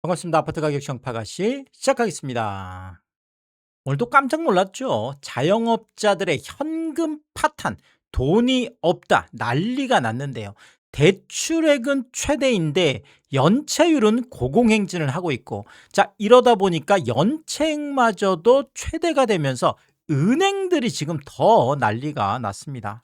반갑습니다. 아파트 가격 정파가씨 시작하겠습니다. 오늘도 깜짝 놀랐죠. 자영업자들의 현금 파탄, 돈이 없다, 난리가 났는데요. 대출액은 최대인데 연체율은 고공행진을 하고 있고, 자, 이러다 보니까 연체액마저도 최대가 되면서 은행들이 지금 더 난리가 났습니다.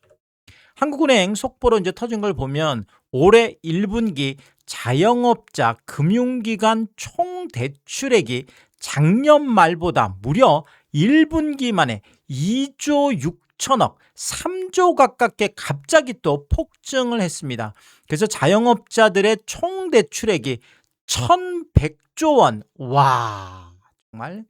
한국은행 속보로 이제 터진 걸 보면 올해 1분기 자영업자 금융기관 총 대출액이 작년 말보다 무려 1분기 만에 2조 6천억, 3조 가깝게 갑자기 또 폭증을 했습니다. 그래서 자영업자들의 총 대출액이 1,100조 원. 와, 정말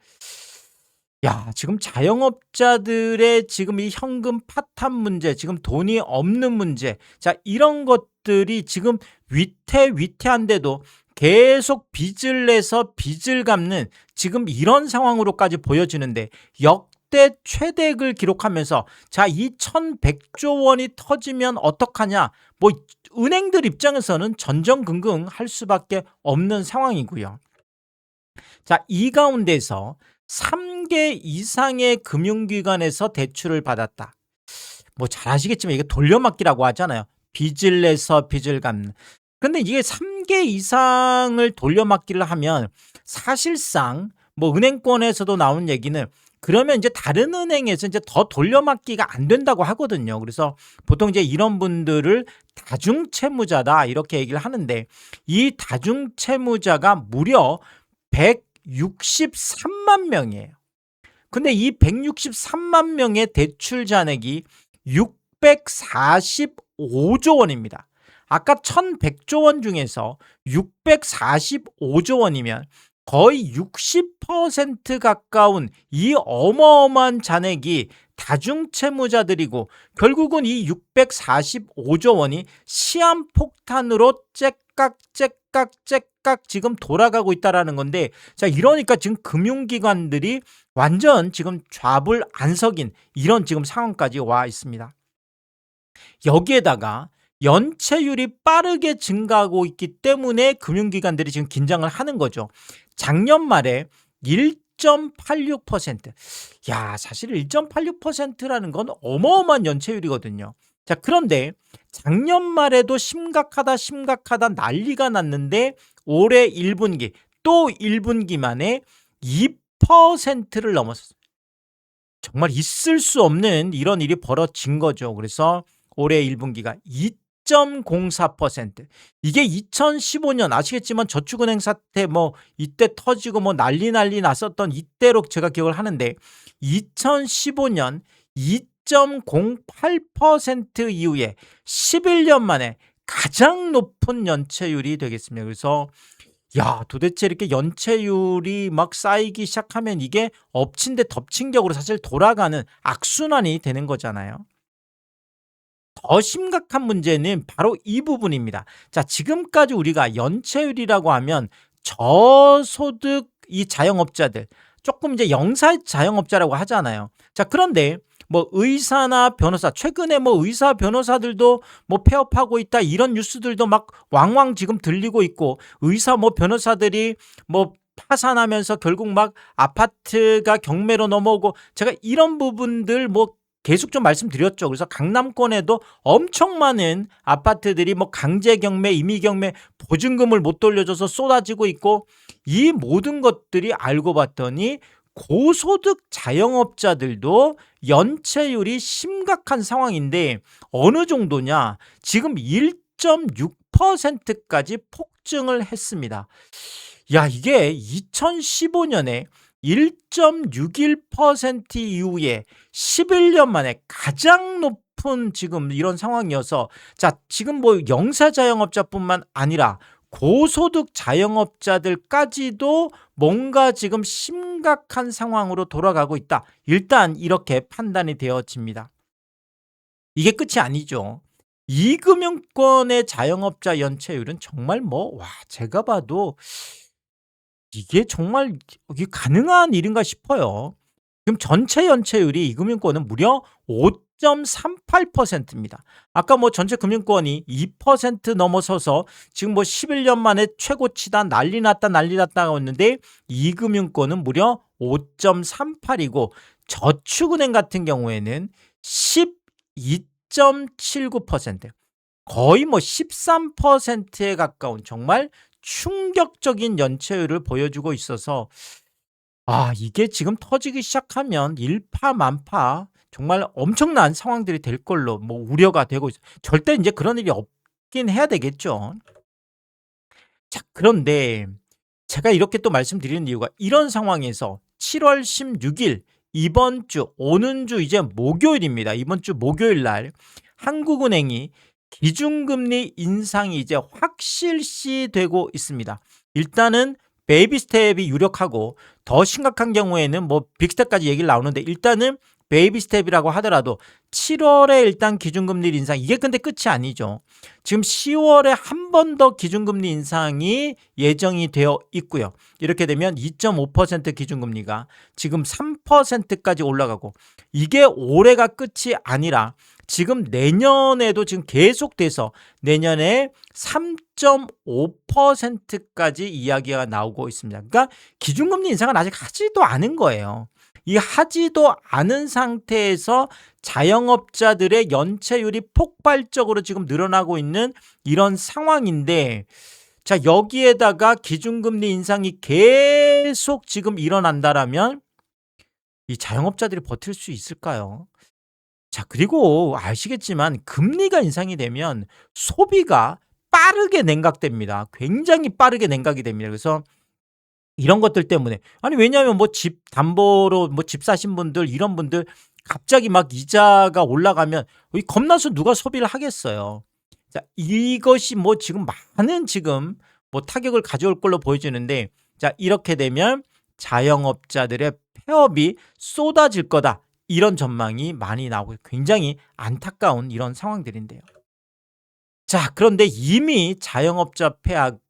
지금 자영업자들의 지금 이 현금 파탄 문제, 지금 돈이 없는 문제, 자, 이런 것들이 지금 위태위태한데도 계속 빚을 내서 빚을 갚는 지금 이런 상황으로까지 보여지는데 역대 최대액을 기록하면서 자, 이 1,100조 원이 터지면 어떡하냐? 뭐 은행들 입장에서는 전전긍긍 할 수밖에 없는 상황이고요. 자, 이 가운데서 3개 이상의 금융기관에서 대출을 받았다. 뭐 잘 아시겠지만 이게 돌려막기라고 하잖아요. 빚을 내서 빚을 갚는. 근데 이게 3개 이상을 돌려막기를 하면 사실상 뭐 은행권에서도 나온 얘기는 그러면 이제 다른 은행에서 이제 더 돌려막기가 안 된다고 하거든요. 그래서 보통 이제 이런 분들을 다중채무자다 이렇게 얘기를 하는데 이 다중채무자가 무려 163만 명이에요. 근데 이 163만 명의 대출 잔액이 645조 원입니다. 아까 1,100조 원 중에서 645조 원이면 거의 60% 가까운 이 어마어마한 잔액이 다중채무자들이고 결국은 이 645조 원이 시한폭탄으로 째깍 지금 돌아가고 있다라는 건데, 자, 이러니까 지금 금융기관들이 완전 지금 좌불안석인 이런 지금 상황까지 와 있습니다. 여기에다가 연체율이 빠르게 증가하고 있기 때문에 금융기관들이 지금 긴장을 하는 거죠. 작년 말에 1.86%. 사실 1.86%라는 건 어마어마한 연체율이거든요. 자, 그런데 작년 말에도 심각하다 난리가 났는데 올해 1분기 또 1분기 만에 2%를 넘었어요. 정말 있을 수 없는 이런 일이 벌어진 거죠. 그래서 올해 1분기가 2.04%. 이게 2015년 아시겠지만 저축은행 사태 뭐 이때 터지고 뭐 난리 났었던 이때로 제가 기억을 하는데 2015년 2.08% 이후에 11년 만에 가장 높은 연체율이 되겠습니다. 그래서 도대체 이렇게 연체율이 막 쌓이기 시작하면 이게 엎친 데 덮친 격으로 사실 돌아가는 악순환이 되는 거잖아요. 더 심각한 문제는 바로 이 부분입니다. 자, 지금까지 우리가 연체율이라고 하면 저소득 이 자영업자들, 조금 이제 영사 자영업자라고 하잖아요. 자, 그런데 뭐 의사나 변호사, 최근에 뭐 의사 변호사들도 뭐 폐업하고 있다 이런 뉴스들도 막 왕왕 지금 들리고 있고, 의사 뭐 변호사들이 뭐 파산하면서 결국 막 아파트가 경매로 넘어오고, 제가 이런 부분들 뭐 계속 좀 말씀드렸죠. 그래서 강남권에도 엄청 많은 아파트들이 뭐 강제 경매, 임의 경매, 보증금을 못 돌려줘서 쏟아지고 있고, 이 모든 것들이 알고 봤더니 고소득 자영업자들도 연체율이 심각한 상황인데 어느 정도냐? 지금 1.6%까지 폭증을 했습니다. 이게 2015년에 1.61% 이후에 11년 만에 가장 높은 지금 이런 상황이어서, 자, 지금 뭐 영사 자영업자뿐만 아니라 고소득 자영업자들까지도 뭔가 지금 심각한 상황으로 돌아가고 있다. 일단 이렇게 판단이 되어집니다. 이게 끝이 아니죠. 이금융권의 자영업자 연체율은 정말 제가 봐도 이게 정말 이게 가능한 일인가 싶어요. 지금 전체 연체율이 이금융권은 무려 2.38%입니다. 아까 뭐 전체 금융권이 2% 넘어서서 지금 뭐 11년 만에 최고치다 난리 났다 난리 났다고 했는데 이 금융권은 무려 5.38이고 저축은행 같은 경우에는 12.79%, 거의 뭐 13%에 가까운 정말 충격적인 연체율을 보여주고 있어서 이게 지금 터지기 시작하면 일파만파 정말 엄청난 상황들이 될 걸로 뭐 우려가 되고 있어요. 절대 이제 그런 일이 없긴 해야 되겠죠. 자, 그런데 제가 이렇게 또 말씀드리는 이유가 이런 상황에서 7월 16일 이번 주 오는 주 이제 목요일입니다. 이번 주 목요일 날 한국은행이 기준금리 인상이 이제 확실시 되고 있습니다. 일단은 베이비 스텝이 유력하고 더 심각한 경우에는 뭐 빅스텝까지 얘기를 나오는데 일단은 베이비 스텝이라고 하더라도 7월에 일단 기준금리 인상, 이게 근데 끝이 아니죠. 지금 10월에 한 번 더 기준금리 인상이 예정이 되어 있고요. 이렇게 되면 2.5% 기준금리가 지금 3%까지 올라가고, 이게 올해가 끝이 아니라 지금 내년에도 지금 계속돼서 내년에 3.5%까지 이야기가 나오고 있습니다. 그러니까 기준금리 인상은 아직 하지도 않은 거예요. 이 하지도 않은 상태에서 자영업자들의 연체율이 폭발적으로 지금 늘어나고 있는 이런 상황인데, 자, 여기에다가 기준금리 인상이 계속 지금 일어난다라면 이 자영업자들이 버틸 수 있을까요? 자, 그리고 아시겠지만 금리가 인상이 되면 소비가 빠르게 냉각됩니다. 굉장히 빠르게 냉각이 됩니다. 그래서 이런 것들 때문에, 아니 왜냐하면 뭐 집 담보로 뭐 집 사신 분들, 이런 분들 갑자기 막 이자가 올라가면 겁나서 누가 소비를 하겠어요. 자, 이것이 뭐 지금 많은 지금 뭐 타격을 가져올 걸로 보여지는데, 자, 이렇게 되면 자영업자들의 폐업이 쏟아질 거다, 이런 전망이 많이 나오고 굉장히 안타까운 이런 상황들인데요. 자, 그런데 이미 자영업자 폐업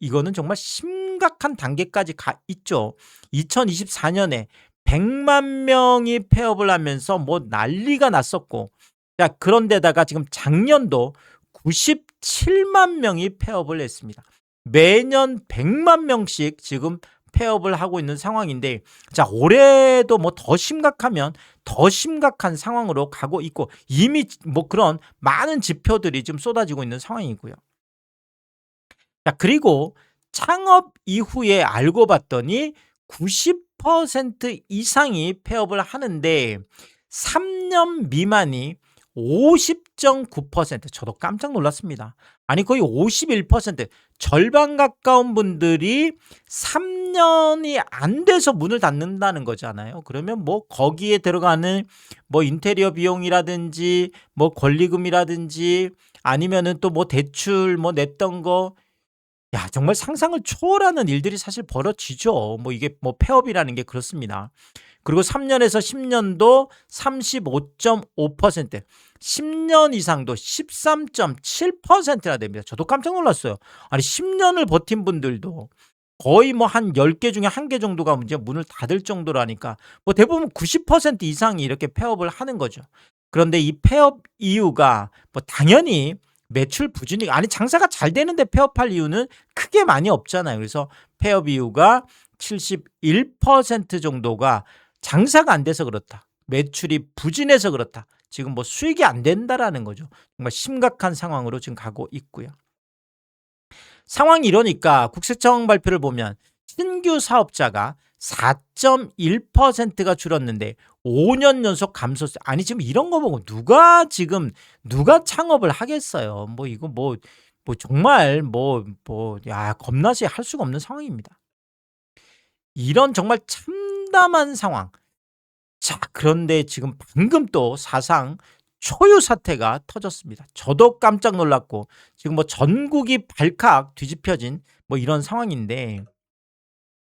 이거는 정말 심각한 단계까지 가 있죠. 2024년에 100만 명이 폐업을 하면서 뭐 난리가 났었고, 자, 그런데다가 지금 작년도 97만 명이 폐업을 했습니다. 매년 100만 명씩 지금 폐업을 하고 있는 상황인데, 자, 올해도 뭐 더 심각하면 더 심각한 상황으로 가고 있고, 이미 뭐 그런 많은 지표들이 지금 쏟아지고 있는 상황이고요. 자, 그리고 창업 이후에 알고 봤더니 90% 이상이 폐업을 하는데 3년 미만이 50.9%, 저도 깜짝 놀랐습니다. 아니 거의 51%, 절반 가까운 분들이 3년이 안 돼서 문을 닫는다는 거잖아요. 그러면 뭐 거기에 들어가는 뭐 인테리어 비용이라든지 뭐 권리금이라든지 아니면은 또 뭐 대출 뭐 냈던 거, 야, 정말 상상을 초월하는 일들이 사실 벌어지죠. 뭐 이게 뭐 폐업이라는 게 그렇습니다. 그리고 3년에서 10년도 35.5%, 10년 이상도 13.7%나 됩니다. 저도 깜짝 놀랐어요. 아니 10년을 버틴 분들도 거의 뭐 한 10개 중에 1개 정도가 이제 문을 닫을 정도라니까 뭐 대부분 90% 이상이 이렇게 폐업을 하는 거죠. 그런데 이 폐업 이유가 뭐 당연히 매출 부진이, 아니 장사가 잘 되는데 폐업할 이유는 크게 많이 없잖아요. 그래서 폐업 이유가 71% 정도가 장사가 안 돼서 그렇다, 매출이 부진해서 그렇다, 지금 뭐 수익이 안 된다라는 거죠. 정말 심각한 상황으로 지금 가고 있고요. 상황이 이러니까 국세청 발표를 보면 신규 사업자가 4.1%가 줄었는데 5년 연속 감소세. 아니 지금 이런 거 보고 누가 창업을 하겠어요. 뭐 이거 뭐 정말 야, 겁나시 할 수가 없는 상황입니다. 이런 정말 참담한 상황. 자, 그런데 지금 방금 또 사상 초유 사태가 터졌습니다. 저도 깜짝 놀랐고 지금 뭐 전국이 발칵 뒤집혀진 뭐 이런 상황인데,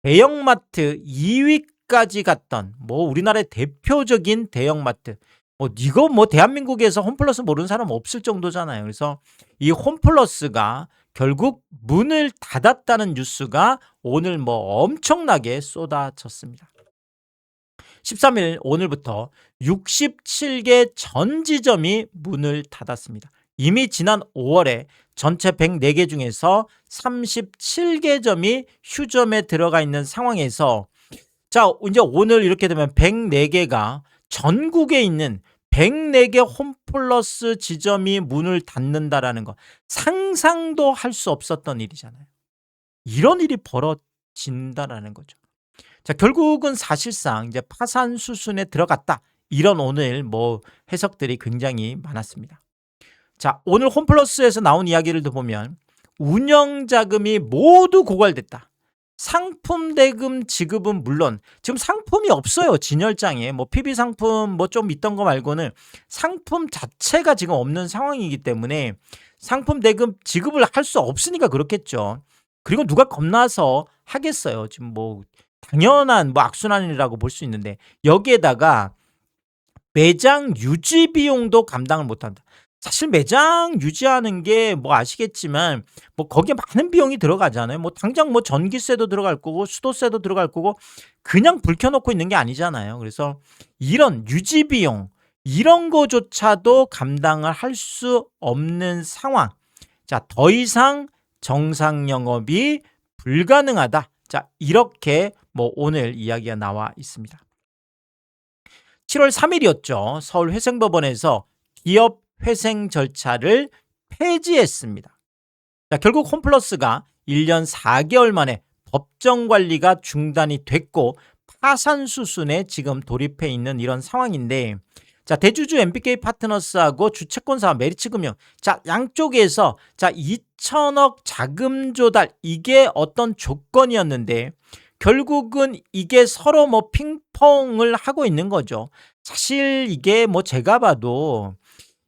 대형마트 2위까지 갔던 뭐 우리나라의 대표적인 대형마트, 뭐 이거 뭐 대한민국에서 홈플러스 모르는 사람 없을 정도잖아요. 그래서 이 홈플러스가 결국 문을 닫았다는 뉴스가 오늘 뭐 엄청나게 쏟아졌습니다. 13일 오늘부터 67개 전 지점이 문을 닫았습니다. 이미 지난 5월에 전체 104개 중에서 37개 점이 휴점에 들어가 있는 상황에서 자, 이제 오늘 이렇게 되면 104개가 전국에 있는 104개 홈플러스 지점이 문을 닫는다라는 거 상상도 할 수 없었던 일이잖아요. 이런 일이 벌어진다라는 거죠. 자, 결국은 사실상 이제 파산 수순에 들어갔다. 이런 오늘 뭐 해석들이 굉장히 많았습니다. 자, 오늘 홈플러스에서 나온 이야기를 보면 운영 자금이 모두 고갈됐다. 상품 대금 지급은 물론 지금 상품이 없어요. 진열장에 뭐 PB 상품 뭐 좀 있던 거 말고는 상품 자체가 지금 없는 상황이기 때문에 상품 대금 지급을 할 수 없으니까 그렇겠죠. 그리고 누가 겁나서 하겠어요. 지금 뭐 당연한 뭐 악순환이라고 볼 수 있는데 여기에다가 매장 유지 비용도 감당을 못한다. 사실 매장 유지하는 게 뭐 아시겠지만 뭐 거기에 많은 비용이 들어가잖아요. 뭐 당장 뭐 전기세도 들어갈 거고 수도세도 들어갈 거고 그냥 불 켜놓고 있는 게 아니잖아요. 그래서 이런 유지 비용 이런 거조차도 감당을 할 수 없는 상황. 자, 더 이상 정상 영업이 불가능하다. 자, 이렇게 뭐 오늘 이야기가 나와 있습니다. 7월 3일이었죠. 서울회생법원에서 기업 회생 절차를 폐지했습니다. 자, 결국 홈플러스가 1년 4개월 만에 법정 관리가 중단이 됐고 파산 수순에 지금 돌입해 있는 이런 상황인데 자, 대주주 MBK 파트너스하고 주채권사와 메리츠금융 자, 양쪽에서 자, 2천억 자금 조달 이게 어떤 조건이었는데 결국은 이게 서로 뭐 핑퐁을 하고 있는 거죠. 사실 이게 뭐 제가 봐도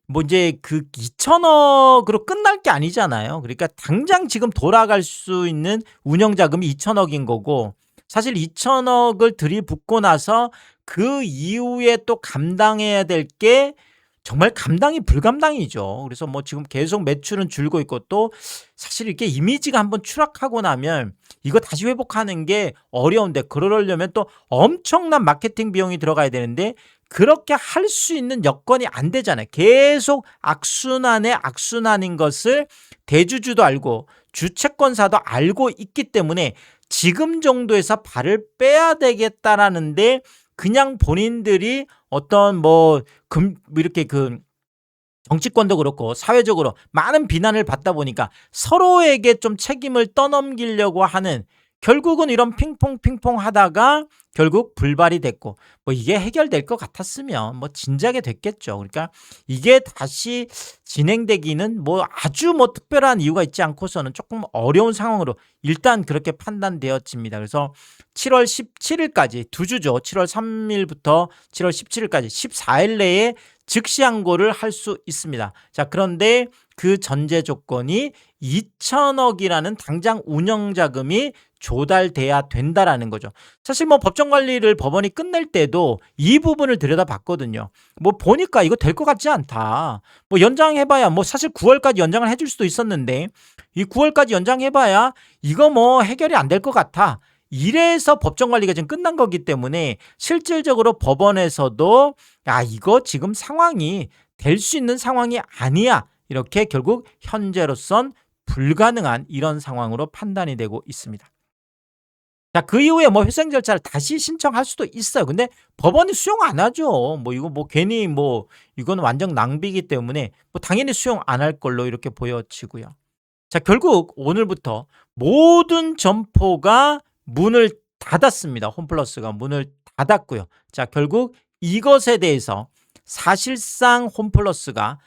뭐 이제 그 2천억으로 끝날 게 아니잖아요. 그러니까 당장 지금 돌아갈 수 있는 운영 자금이 2천억인 거고 사실 2천억을 들이붓고 나서 그 이후에 또 감당해야 될 게 정말 감당이 불감당이죠. 그래서 뭐 지금 계속 매출은 줄고 있고 또 사실 이렇게 이미지가 한번 추락하고 나면 이거 다시 회복하는 게 어려운데 그러려면 또 엄청난 마케팅 비용이 들어가야 되는데 그렇게 할 수 있는 여건이 안 되잖아요. 계속 악순환의 악순환인 것을 대주주도 알고 주채권사도 알고 있기 때문에 지금 정도에서 발을 빼야 되겠다라는데 그냥 본인들이 어떤 뭐 이렇게 그 정치권도 그렇고 사회적으로 많은 비난을 받다 보니까 서로에게 좀 책임을 떠넘기려고 하는 결국은 이런 핑퐁 하다가 결국 불발이 됐고 뭐 이게 해결될 것 같았으면 뭐 진작에 됐겠죠. 그러니까 이게 다시 진행되기는 뭐 아주 뭐 특별한 이유가 있지 않고서는 조금 어려운 상황으로 일단 그렇게 판단되어집니다. 그래서 7월 17일까지 두 주죠. 7월 3일부터 7월 17일까지 14일 내에 즉시 항고를 할 수 있습니다. 자, 그런데 그 전제 조건이 2천억이라는 당장 운영 자금이 조달돼야 된다라는 거죠. 사실 뭐 법정 관리를 법원이 끝낼 때도 이 부분을 들여다봤거든요. 뭐 보니까 이거 될 것 같지 않다. 뭐 연장해봐야 뭐 사실 9월까지 연장을 해줄 수도 있었는데 이 9월까지 연장해봐야 이거 뭐 해결이 안 될 것 같아. 이래서 법정 관리가 지금 끝난 거기 때문에 실질적으로 법원에서도 야 이거 지금 상황이 될 수 있는 상황이 아니야. 이렇게 결국 현재로선 불가능한 이런 상황으로 판단이 되고 있습니다. 자, 그 이후에 뭐 회생 절차를 다시 신청할 수도 있어요. 근데 법원이 수용 안 하죠. 뭐 이거 뭐 괜히 뭐 이건 완전 낭비이기 때문에 뭐 당연히 수용 안 할 걸로 이렇게 보여지고요. 자, 결국 오늘부터 모든 점포가 문을 닫았습니다. 홈플러스가 문을 닫았고요. 자, 결국 이것에 대해서 사실상 홈플러스가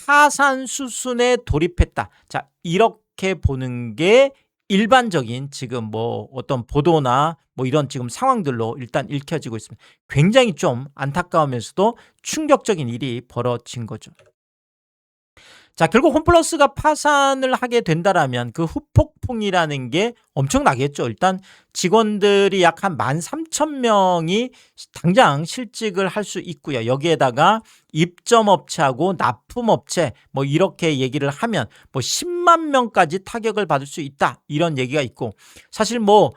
파산 수순에 돌입했다. 자, 이렇게 보는 게 일반적인 지금 뭐 어떤 보도나 뭐 이런 지금 상황들로 일단 읽혀지고 있습니다. 굉장히 좀 안타까우면서도 충격적인 일이 벌어진 거죠. 자, 결국 홈플러스가 파산을 하게 된다라면 그 후폭풍이라는 게 엄청나겠죠. 일단 직원들이 약 한 13,000명이 당장 실직을 할 수 있고요. 여기에다가 입점업체하고 납품업체 뭐 이렇게 얘기를 하면 뭐 10만 명까지 타격을 받을 수 있다. 이런 얘기가 있고 사실 뭐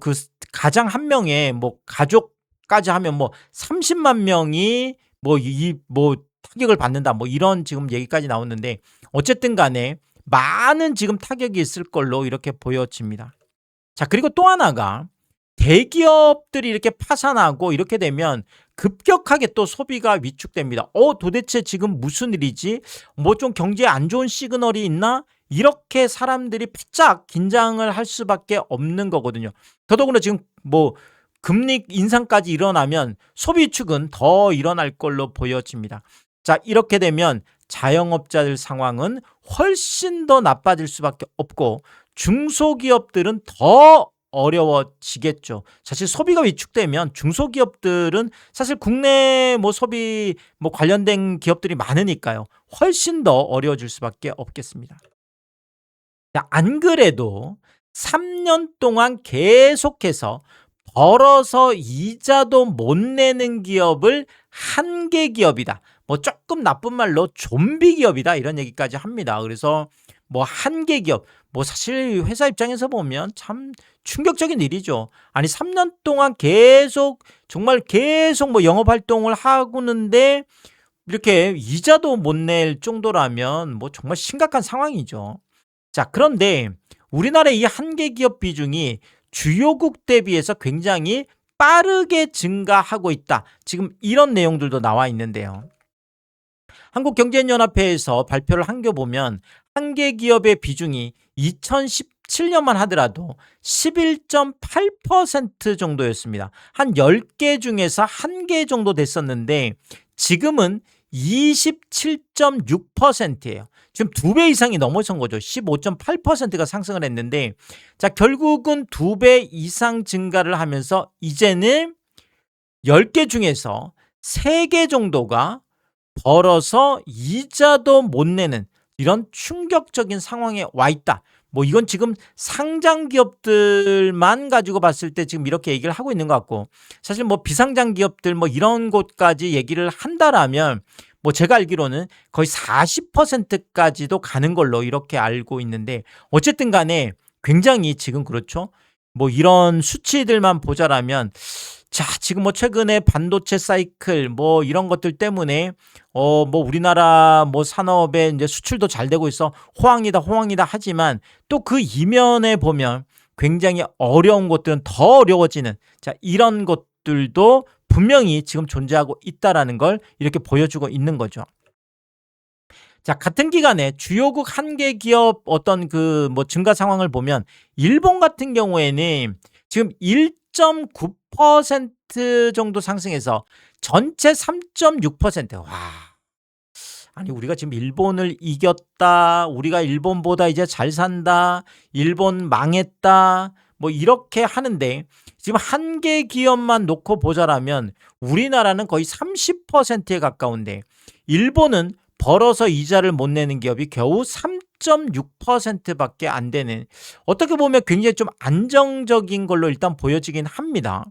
그 가장 한 명의 뭐 가족 까지 하면 뭐 30만 명이 뭐 타격을 받는다 뭐 이런 지금 얘기까지 나오는데 어쨌든 간에 많은 지금 타격이 있을 걸로 이렇게 보여집니다. 자, 그리고 또 하나가 대기업들이 이렇게 파산하고 이렇게 되면 급격하게 또 소비가 위축됩니다. 도대체 지금 무슨 일이지? 뭐 좀 경제에 안 좋은 시그널이 있나? 이렇게 사람들이 바짝 긴장을 할 수밖에 없는 거거든요. 더더군다나 지금 뭐 금리 인상까지 일어나면 소비 위축은 더 일어날 걸로 보여집니다. 자, 이렇게 되면 자영업자들 상황은 훨씬 더 나빠질 수밖에 없고 중소기업들은 더 어려워지겠죠. 사실 소비가 위축되면 중소기업들은 사실 국내 뭐 소비 뭐 관련된 기업들이 많으니까요. 훨씬 더 어려워질 수밖에 없겠습니다. 자, 안 그래도 3년 동안 계속해서 벌어서 이자도 못 내는 기업을 한계 기업이다. 뭐 조금 나쁜 말로 좀비 기업이다 이런 얘기까지 합니다. 그래서 뭐 한계 기업 뭐 사실 회사 입장에서 보면 참 충격적인 일이죠. 아니 3년 동안 계속 정말 계속 뭐 영업 활동을 하고는데 이렇게 이자도 못 낼 정도라면 뭐 정말 심각한 상황이죠. 자, 그런데 우리나라의 이 한계 기업 비중이 주요국 대비해서 굉장히 빠르게 증가하고 있다. 지금 이런 내용들도 나와 있는데요. 한국경제연합회에서 발표를 한 게 보면 한계 기업의 비중이 2017년만 하더라도 11.8% 정도였습니다. 한 10개 중에서 1개 정도 됐었는데 지금은 27.6%예요. 지금 2배 이상이 넘어선 거죠. 15.8%가 상승을 했는데 자, 결국은 2배 이상 증가를 하면서 이제는 10개 중에서 3개 정도가 벌어서 이자도 못 내는 이런 충격적인 상황에 와 있다. 뭐 이건 지금 상장 기업들만 가지고 봤을 때 지금 이렇게 얘기를 하고 있는 것 같고 사실 뭐 비상장 기업들 뭐 이런 곳까지 얘기를 한다라면 뭐 제가 알기로는 거의 40%까지도 가는 걸로 이렇게 알고 있는데 어쨌든 간에 굉장히 지금 그렇죠. 뭐 이런 수치들만 보자라면 자, 지금 뭐 최근에 반도체 사이클 뭐 이런 것들 때문에 뭐 우리나라 뭐 산업의 이제 수출도 잘 되고 있어 호황이다 하지만 또 그 이면에 보면 굉장히 어려운 것들은 더 어려워지는 자, 이런 것들도 분명히 지금 존재하고 있다라는 걸 이렇게 보여주고 있는 거죠. 자, 같은 기간에 주요국 한계 기업 어떤 그 뭐 증가 상황을 보면 일본 같은 경우에는 지금 1.9% 정도 상승해서 전체 3.6%. 와. 아니 우리가 지금 일본을 이겼다. 우리가 일본보다 이제 잘 산다. 일본 망했다. 뭐 이렇게 하는데 지금 한계 기업만 놓고 보자라면 우리나라는 거의 30%에 가까운데 일본은 벌어서 이자를 못 내는 기업이 겨우 3.6%밖에 안 되는 어떻게 보면 굉장히 좀 안정적인 걸로 일단 보여지긴 합니다.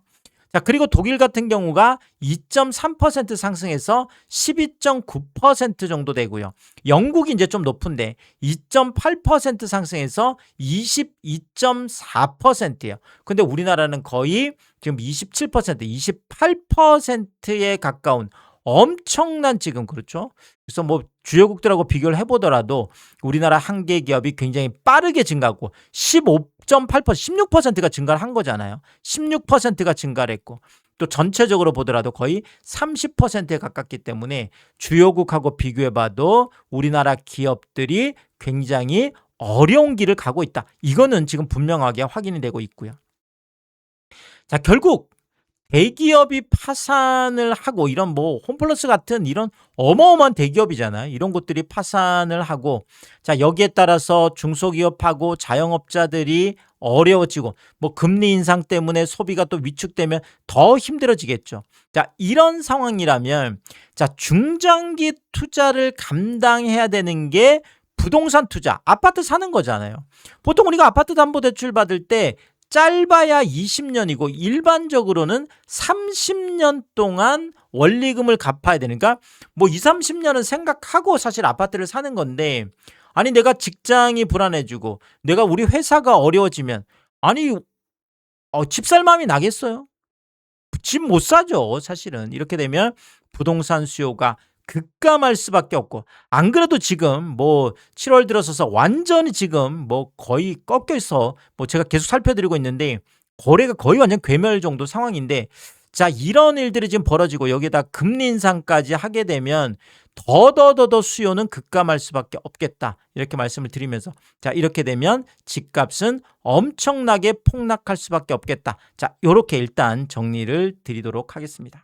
자, 그리고 독일 같은 경우가 2.3% 상승해서 12.9% 정도 되고요. 영국이 이제 좀 높은데 2.8% 상승해서 22.4%예요. 근데 우리나라는 거의 지금 27%, 28%에 가까운 엄청난 지금 그렇죠. 그래서 뭐 주요국들하고 비교를 해보더라도 우리나라 한계 기업이 굉장히 빠르게 증가하고 15.8%, 16%가 증가를 한 거잖아요. 16%가 증가를 했고 또 전체적으로 보더라도 거의 30%에 가깝기 때문에 주요국하고 비교해봐도 우리나라 기업들이 굉장히 어려운 길을 가고 있다. 이거는 지금 분명하게 확인이 되고 있고요. 자, 결국 대기업이 파산을 하고 이런 뭐 홈플러스 같은 이런 어마어마한 대기업이잖아요. 이런 곳들이 파산을 하고 자, 여기에 따라서 중소기업하고 자영업자들이 어려워지고 뭐 금리 인상 때문에 소비가 또 위축되면 더 힘들어지겠죠. 자, 이런 상황이라면 자, 중장기 투자를 감당해야 되는 게 부동산 투자, 아파트 사는 거잖아요. 보통 우리가 아파트 담보 대출 받을 때 짧아야 20년이고 일반적으로는 30년 동안 원리금을 갚아야 되니까 뭐 2, 30년은 생각하고 사실 아파트를 사는 건데 아니 내가 직장이 불안해지고 내가 우리 회사가 어려워지면 아니 집 살 마음이 나겠어요? 집 못 사죠 사실은. 이렇게 되면 부동산 수요가 급감할 수밖에 없고, 안 그래도 지금 뭐 7월 들어서서 완전히 지금 뭐 거의 꺾여 있어 뭐 제가 계속 살펴드리고 있는데 거래가 거의 완전 괴멸 정도 상황인데, 자 이런 일들이 지금 벌어지고 여기에다 금리 인상까지 하게 되면 더더더더 수요는 급감할 수밖에 없겠다 이렇게 말씀을 드리면서, 자 이렇게 되면 집값은 엄청나게 폭락할 수밖에 없겠다. 자 요렇게 일단 정리를 드리도록 하겠습니다.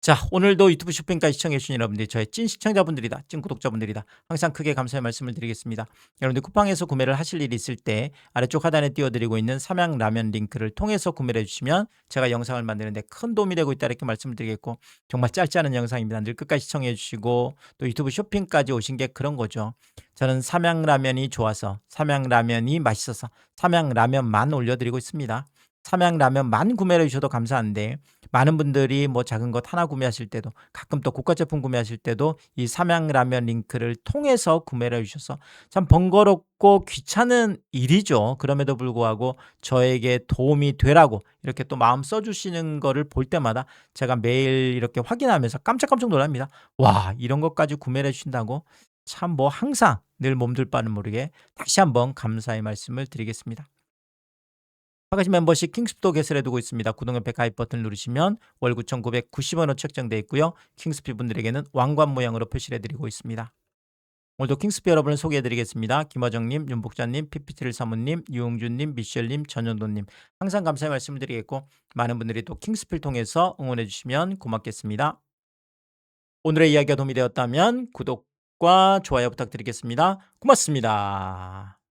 자 오늘도 유튜브 쇼핑까지 시청해 주신 여러분들, 저의 찐 시청자분들이다, 찐 구독자분들이다, 항상 크게 감사의 말씀을 드리겠습니다. 여러분들 쿠팡에서 구매를 하실 일이 있을 때 아래쪽 하단에 띄워드리고 있는 삼양라면 링크를 통해서 구매를 해주시면 제가 영상을 만드는데 큰 도움이 되고 있다 이렇게 말씀을 드리겠고, 정말 짧지 않은 영상입니다. 늘 끝까지 시청해 주시고 또 유튜브 쇼핑까지 오신 게 그런 거죠. 저는 삼양라면이 좋아서, 삼양라면이 맛있어서 삼양라면만 올려드리고 있습니다. 삼양라면만 구매를 해주셔도 감사한데, 많은 분들이 뭐 작은 것 하나 구매하실 때도, 가끔 또 고가 제품 구매하실 때도 이 삼양라면 링크를 통해서 구매를 해주셔서 참 번거롭고 귀찮은 일이죠. 그럼에도 불구하고 저에게 도움이 되라고 이렇게 또 마음 써주시는 거를 볼 때마다 제가 매일 이렇게 확인하면서 깜짝깜짝 놀랍니다. 와, 이런 것까지 구매를 해주신다고? 참 뭐 항상 늘 몸둘 바는 모르게 다시 한번 감사의 말씀을 드리겠습니다. 하가시 멤버십 킹스피도 개설해 두고 있습니다. 구독 옆에 가입 버튼을 누르시면 월 9,990원으로 책정되어 있고요. 킹스피 분들에게는 왕관 모양으로 표시를 해드리고 있습니다. 오늘도 킹스피 여러분을 소개해드리겠습니다. 김화정님, 윤복자님, PPT를 사모님, 유용준님, 미셸님, 전현도님, 항상 감사의 말씀을 드리겠고, 많은 분들이 또 킹스피를 통해서 응원해 주시면 고맙겠습니다. 오늘의 이야기가 도움이 되었다면 구독과 좋아요 부탁드리겠습니다. 고맙습니다.